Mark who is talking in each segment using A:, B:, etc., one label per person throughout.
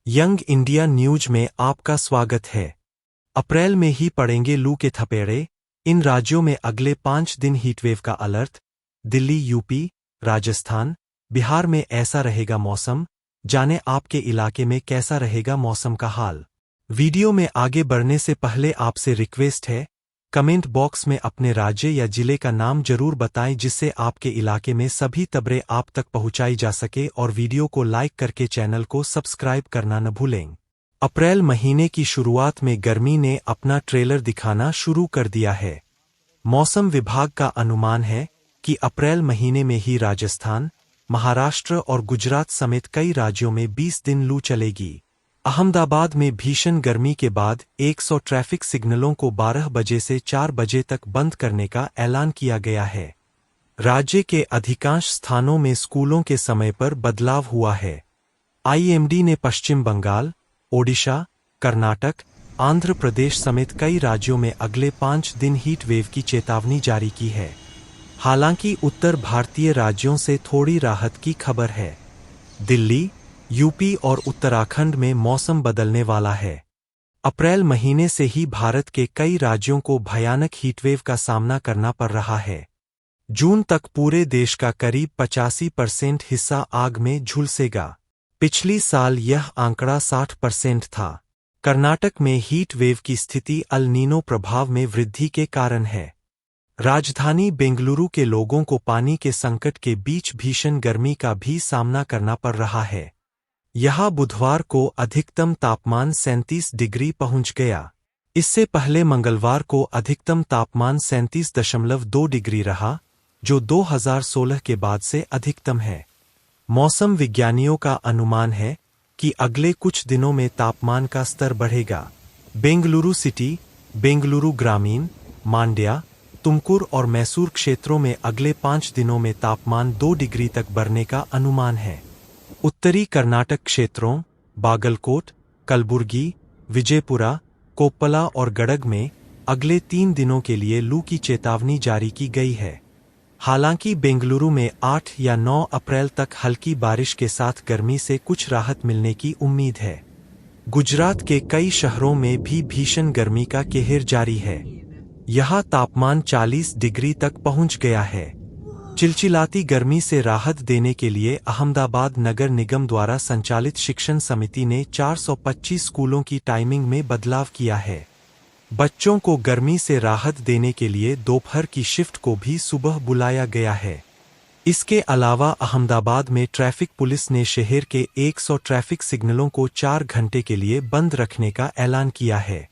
A: Young India news में आपका स्वागत है। अप्रैल में ही पड़ेंगे लू के थपेड़े। इन राज्यों में अगले 5 दिन हीटवेव का अलर्ट। दिल्ली, यूपी, राजस्थान, बिहार में ऐसा रहेगा मौसम। जाने आपके इलाके में कैसा रहेगा मौसम का हाल। वीडियो में आगे बढ़ने से पहले आपसे रिक्वेस्ट है, कमेंट बॉक्स में अपने राज्य या जिले का नाम जरूर बताएं, जिससे आपके इलाके में सभी खबरें आप तक पहुंचाई जा सके, और वीडियो को लाइक करके चैनल को सब्सक्राइब करना न भूलें। अप्रैल महीने की शुरुआत में गर्मी ने अपना ट्रेलर दिखाना शुरू कर दिया है। मौसम विभाग का अनुमान है कि अप्रैल महीने में ही राजस्थान, महाराष्ट्र और गुजरात समेत कई राज्यों में 20 दिन लू चलेगी। अहमदाबाद में भीषण गर्मी के बाद 100 ट्रैफिक सिग्नलों को 12 बजे से 4 बजे तक बंद करने का ऐलान किया गया है। राज्य के अधिकांश स्थानों में स्कूलों के समय पर बदलाव हुआ है। आईएमडी ने पश्चिम बंगाल, ओडिशा, कर्नाटक, आंध्र प्रदेश समेत कई राज्यों में अगले 5 दिन हीट वेव की चेतावनी जारी की है। हालांकि उत्तर भारतीय राज्यों से थोड़ी राहत की खबर है। दिल्ली, यूपी और उत्तराखंड में मौसम बदलने वाला है। अप्रैल महीने से ही भारत के कई राज्यों को भयानक हीटवेव का सामना करना पड़ रहा है। जून तक पूरे देश का करीब 85% हिस्सा आग में झुलसेगा। पिछली साल यह आंकड़ा 60% था। कर्नाटक में हीट वेव की स्थिति अल नीनो प्रभाव में वृद्धि के कारण है। राजधानी बेंगलुरु के लोगों को पानी के संकट के बीच भीषण गर्मी का भी सामना करना पड़ रहा है। यहां बुधवार को अधिकतम तापमान 37 डिग्री पहुंच गया। इससे पहले मंगलवार को अधिकतम तापमान 37.2 डिग्री रहा, जो 2016 के बाद से अधिकतम है। मौसम विज्ञानियों का अनुमान है कि अगले कुछ दिनों में तापमान का स्तर बढ़ेगा। बेंगलुरु सिटी, बेंगलुरु ग्रामीण, मांड्या, तुमकुर और मैसूर क्षेत्रों में अगले 5 दिनों में तापमान 2 डिग्री तक बढ़ने का अनुमान है। उत्तरी कर्नाटक क्षेत्रों बागलकोट, कलबुर्गी, विजयपुरा, कोप्पला और गडग में अगले 3 दिनों के लिए लू की चेतावनी जारी की गई है। हालांकि बेंगलुरु में 8 या 9 अप्रैल तक हल्की बारिश के साथ गर्मी से कुछ राहत मिलने की उम्मीद है। गुजरात के कई शहरों में भी भीषण गर्मी का कहर जारी है। यहां तापमान 40 डिग्री तक पहुंच गया है। चिलचिलाती गर्मी से राहत देने के लिए अहमदाबाद नगर निगम द्वारा संचालित शिक्षण समिति ने 425 स्कूलों की टाइमिंग में बदलाव किया है। बच्चों को गर्मी से राहत देने के लिए दोपहर की शिफ्ट को भी सुबह बुलाया गया है। इसके अलावा अहमदाबाद में ट्रैफिक पुलिस ने शहर के 100 ट्रैफिक सिग्नलों को 4 घंटे के लिए बंद रखने का ऐलान किया है।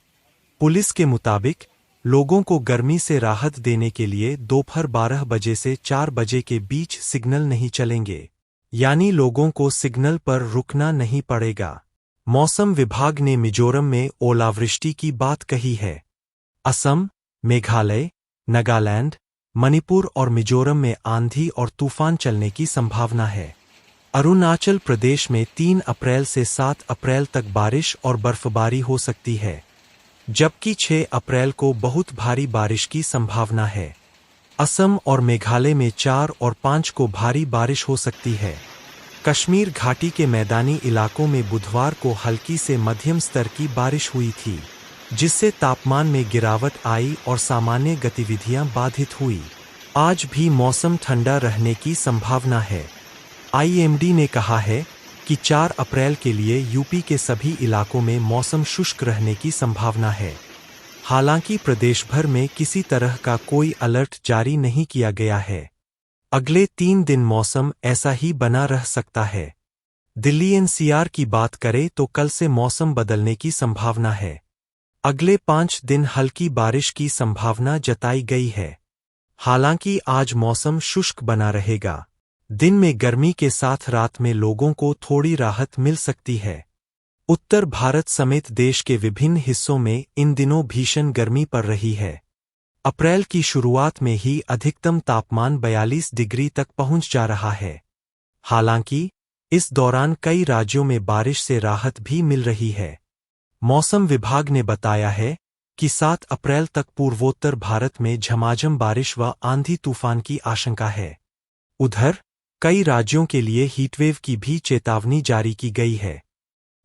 A: पुलिस के मुताबिक लोगों को गर्मी से राहत देने के लिए दोपहर 12 बजे से 4 बजे के बीच सिग्नल नहीं चलेंगे, यानी लोगों को सिग्नल पर रुकना नहीं पड़ेगा। मौसम विभाग ने मिजोरम में ओलावृष्टि की बात कही है। असम, मेघालय, नागालैंड, मणिपुर और मिजोरम में आंधी और तूफान चलने की संभावना है। अरुणाचल प्रदेश में 3 अप्रैल से 7 अप्रैल तक बारिश और बर्फबारी हो सकती है, जबकि 6 अप्रैल को बहुत भारी बारिश की संभावना है। असम और मेघालय में 4 और 5 को भारी बारिश हो सकती है। कश्मीर घाटी के मैदानी इलाकों में बुधवार को हल्की से मध्यम स्तर की बारिश हुई थी, जिससे तापमान में गिरावट आई और सामान्य गतिविधियां बाधित हुई। आज भी मौसम ठंडा रहने की संभावना है। आईएमडी ने कहा है कि 4 अप्रैल के लिए यूपी के सभी इलाकों में मौसम शुष्क रहने की संभावना है। हालांकि प्रदेश भर में किसी तरह का कोई अलर्ट जारी नहीं किया गया है। अगले 3 दिन मौसम ऐसा ही बना रह सकता है। दिल्ली एनसीआर की बात करें तो कल से मौसम बदलने की संभावना है। अगले 5 दिन हल्की बारिश की संभावना जताई गई है। हालांकि आज मौसम शुष्क बना रहेगा। दिन में गर्मी के साथ रात में लोगों को थोड़ी राहत मिल सकती है। उत्तर भारत समेत देश के विभिन्न हिस्सों में इन दिनों भीषण गर्मी पड़ रही है। अप्रैल की शुरुआत में ही अधिकतम तापमान 42 डिग्री तक पहुंच जा रहा है। हालांकि इस दौरान कई राज्यों में बारिश से राहत भी मिल रही है। मौसम विभाग ने बताया है कि 7 अप्रैल तक पूर्वोत्तर भारत में झमाझम बारिश व आंधी तूफान की आशंका है। उधर कई राज्यों के लिए हीटवेव की भी चेतावनी जारी की गई है।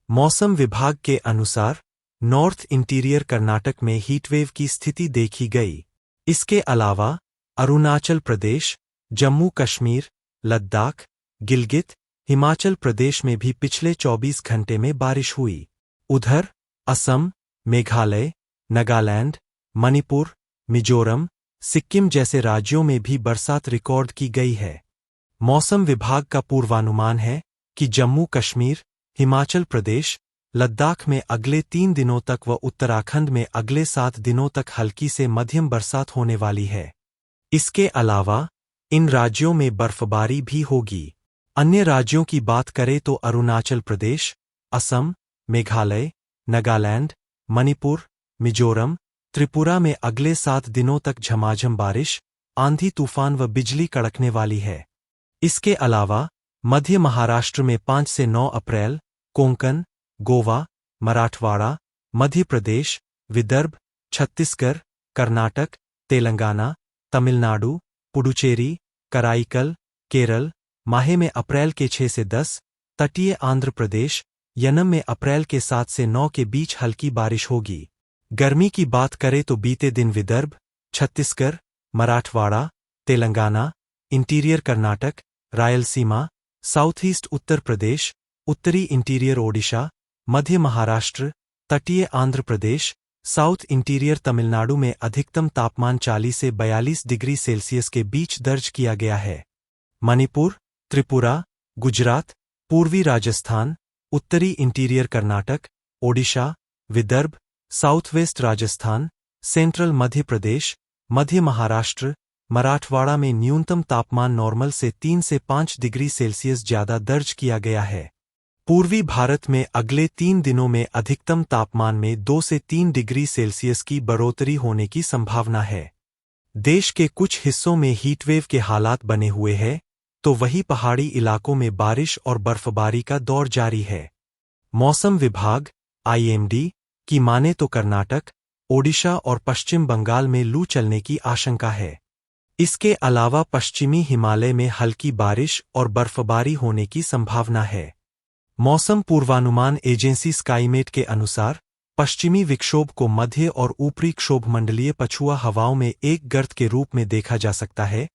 A: मौसम विभाग के अनुसार नॉर्थ इंटीरियर कर्नाटक में हीटवेव की स्थिति देखी गई। इसके अलावा अरुणाचल प्रदेश, जम्मू कश्मीर, लद्दाख, गिलगित, हिमाचल प्रदेश में भी पिछले 24 घंटे में बारिश हुई। उधर असम, मेघालय, नागालैंड, मणिपुर, मिजोरम, सिक्किम जैसे राज्यों में भी बरसात रिकॉर्ड की गई है। मौसम विभाग का पूर्वानुमान है कि जम्मू कश्मीर, हिमाचल प्रदेश, लद्दाख में अगले 3 दिनों तक व उत्तराखंड में अगले 7 दिनों तक हल्की से मध्यम बरसात होने वाली है। इसके अलावा इन राज्यों में बर्फबारी भी होगी। अन्य राज्यों की बात करें तो अरुणाचल प्रदेश, असम, मेघालय, नागालैंड, मणिपुर, मिजोरम, त्रिपुरा में अगले 7 दिनों तक झमाझम बारिश, आंधी तूफान व बिजली कड़कने वाली है। इसके अलावा मध्य महाराष्ट्र में 5 से 9 अप्रैल, कोंकण, गोवा, मराठवाड़ा, मध्य प्रदेश, विदर्भ, छत्तीसगढ़, कर्नाटक, तेलंगाना, तमिलनाडु, पुडुचेरी, कराईकल, केरल, माहे में अप्रैल के 6 से 10, तटीय आंध्र प्रदेश, यनम में अप्रैल के 7 से 9 के बीच हल्की बारिश होगी। गर्मी की बात करें तो बीते दिन Vidarbha, Chhattisgarh, Marathwada, Telangana, interior Karnataka, Rayalaseema, south east Uttar Pradesh, उत्तरी इंटीरियर ओडिशा, मध्य महाराष्ट्र, तटीय आंध्र प्रदेश, साउथ इंटीरियर तमिलनाडु में अधिकतम तापमान 40 से 42 डिग्री सेल्सियस के बीच दर्ज किया गया है। मणिपुर, त्रिपुरा, गुजरात, पूर्वी राजस्थान, उत्तरी interior Karnataka, Odisha, Vidarbha, south west Rajasthan, central Madhya Pradesh, Madhya Maharashtra, Marathwada में न्यूनतम तापमान नॉर्मल से 3 से 5 डिग्री सेल्सियस ज्यादा दर्ज किया गया है। पूर्वी भारत में अगले 3 दिनों में अधिकतम तापमान में 2 से 3 डिग्री सेल्सियस की बढ़ोतरी होने की संभावना है। देश के कुछ हिस्सों में हीटवेव के हालात बने हुए हैं, तो वहीं पहाड़ी इलाकों में बारिश और बर्फबारी का दौर जारी है। मौसम विभाग (IMD) की माने तो कर्नाटक, ओडिशा और पश्चिम बंगाल में लू चलने की आशंका है। इसके अलावा पश्चिमी हिमालय में हल्की बारिश और बर्फबारी होने की संभावना है। मौसम पूर्वानुमान एजेंसी स्काईमेट के अनुसार पश्चिमी विक्षोभ को मध्य और ऊपरी क्षोभमंडलीय पछुआ हवाओं में एक गर्त के रूप में देखा जा सकता है,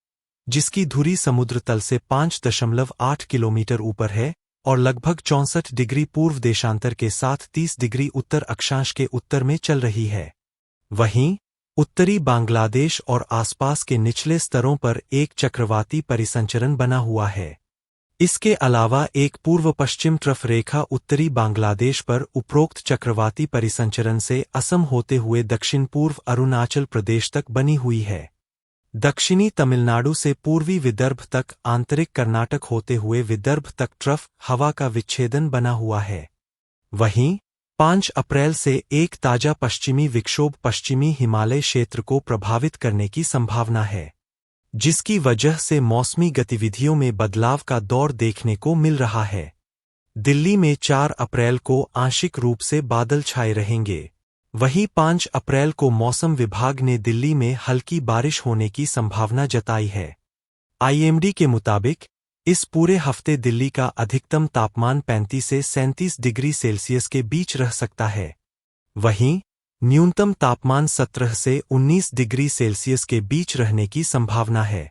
A: जिसकी धुरी समुद्र तल से 5.8 किलोमीटर ऊपर है और लगभग 64 डिग्री पूर्व देशांतर के साथ 30 डिग्री उत्तर अक्षांश के उत्तर में चल रही है। वहीं उत्तरी बांग्लादेश और आसपास के निचले स्तरों पर एक चक्रवाती परिसंचरण बना हुआ है। इसके अलावा एक पूर्व पश्चिम ट्रफ रेखा उत्तरी बांग्लादेश पर उपरोक्त चक्रवाती परिसंचरण से असम होते हुए दक्षिण पूर्व अरुणाचल प्रदेश तक बनी हुई है। दक्षिणी तमिलनाडु से पूर्वी विदर्भ तक आंतरिक कर्नाटक होते हुए विदर्भ तक ट्रफ हवा का विच्छेदन बना हुआ है। वहीं 5 अप्रैल से एक ताजा पश्चिमी विक्षोभ पश्चिमी हिमालय क्षेत्र को प्रभावित करने की संभावना है, जिसकी वजह से मौसमी गतिविधियों में बदलाव का दौर देखने को मिल रहा है। दिल्ली में 4 अप्रैल को आंशिक रूप से बादल छाए रहेंगे। वहीं 5 अप्रैल को मौसम विभाग ने दिल्ली में हल्की बारिश होने की संभावना जताई है। IMD के मुताबिक इस पूरे हफ्ते दिल्ली का अधिकतम तापमान 35 से 37 डिग्री सेल्सियस के बीच रह सकता है। वहीं न्यूनतम तापमान 17 से 19 डिग्री सेल्सियस के बीच रहने की संभावना है।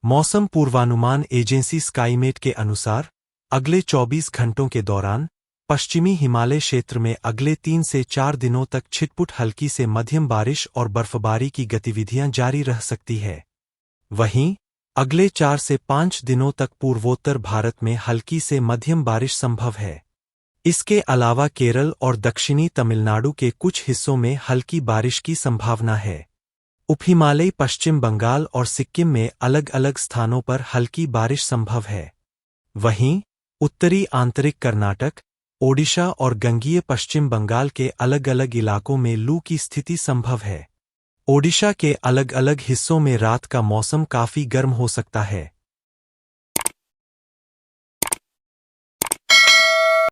A: मौसम पूर्वानुमान एजेंसी स्काईमेट के अनुसार अगले 24 घंटों के दौरान पश्चिमी हिमालय क्षेत्र में अगले 3 से 4 दिनों तक छिटपुट हल्की से मध्यम बारिश और बर्फबारी की गतिविधियां जारी रह सकती है। वहीं अगले 4 से 5 दिनों तक पूर्वोत्तर भारत में हल्की से मध्यम बारिश संभव है। इसके अलावा केरल और दक्षिणी तमिलनाडु के कुछ हिस्सों में हल्की बारिश की संभावना है। उपहिमालयी पश्चिम बंगाल और सिक्किम में अलग अलग स्थानों पर हल्की बारिश संभव है। वहीं उत्तरी आंतरिक कर्नाटक, ओडिशा और गंगीय पश्चिम बंगाल के अलग अलग इलाकों में लू की स्थिति संभव है। ओडिशा के अलग अलग हिस्सों में रात का मौसम काफी गर्म हो सकता है।